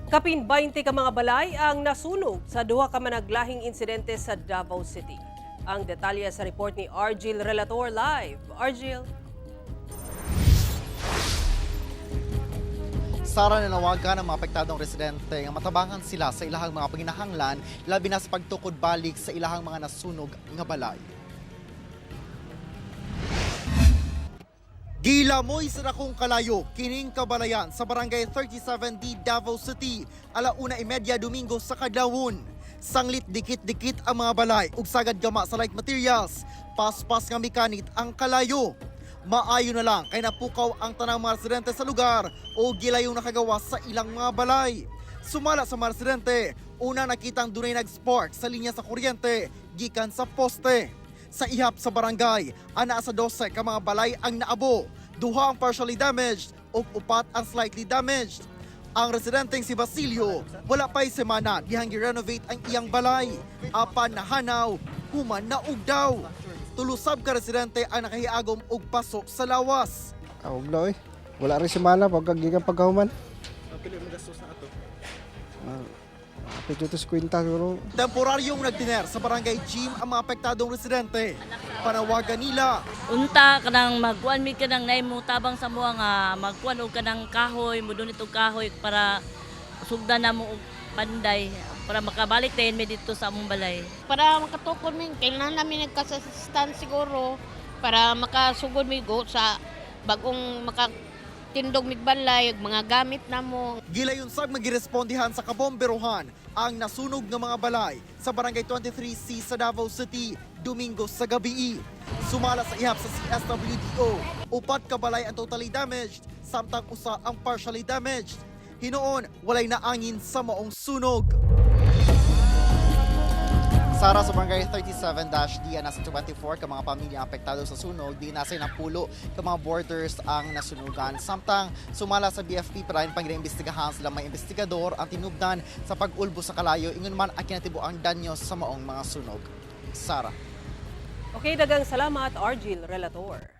Kapin 20 ka mga balay ang nasunog sa duha ka managlahing insidente sa Davao City. Ang detalye sa report ni Argil Relator live. Argil. Sara, nanawagan ng mga apektadong residente nga matabangan sila sa ilahang mga panginahanglan labi na sa pagtukod balik sa ilahang mga nasunog nga balay. Gilamoy sa dakong kalayo, kining kabalayan sa Barangay 37D, Davao City, 1:30 Domingo sa kadlawon. Sanglit dikit-dikit ang mga balay ug sagad gama sa light materials, paspas nga mekanit ang kalayo. Maayo na lang kay napukaw ang tanang mga residente sa lugar o gilayong nakagawa sa ilang mga balay. Sumala sa mga residente, una nakitang dunay nag-spark sa linya sa kuryente gikan sa poste. Sa ihap sa barangay, ana sa 12 ka mga balay ang naabo, duha ang partially damaged ug upat ang slightly damaged. Ang residenteng si Basilio, wala pa'y semana dihang gi-renovate ang iyang balay. Apan nahanaw, human na ugdaw. Tulusab ka residente ang nakahiagom og pasok sa lawas. Ugdaw eh. Wala rin semana pagkagigan pagkahuman. Ang pili mo gastos na ato? Pwede ito sa kwinta siguro. Temporaryong nagtiner sa barangay gym ang mga apektadong residente. Panawagan nila. Unta kanang magkuan mi kanang nay mo tabang sa mua nga magkuan og kanang kahoy, mudon itong kahoy para sugdan na mo og panday para makabalik tayo mi dito sa among balay. Para makatukod mi, kailangan namin nagkasastan siguro para makasugod mi go sa bagong makatindog migbalay, mga gamit na mo. Gilayon sab magirespondihan sa kabomberohan ang nasunog ng mga balay sa Barangay 23C sa Davao City, Domingo sa gabi. Sumala sa ihap sa CSWDO, upat ka balay ang totally damaged, samtang usa ang partially damaged. Hinoon, walay naangin sa maong sunog. Sara, sa Barangay 37-D, nasa 24 ka mga pamilya apektado sa sunog, di nasa ng pulo ka mga borders ang nasunugan. Samtang sumala sa BFP para rin pang-iimbestigahan sila mga investigador ang tinubdan sa pag-ulbo sa kalayo, ingon man ang kinatibo ang danyo sa maong mga sunog. Sara. Okay, dagang salamat Argil Relator.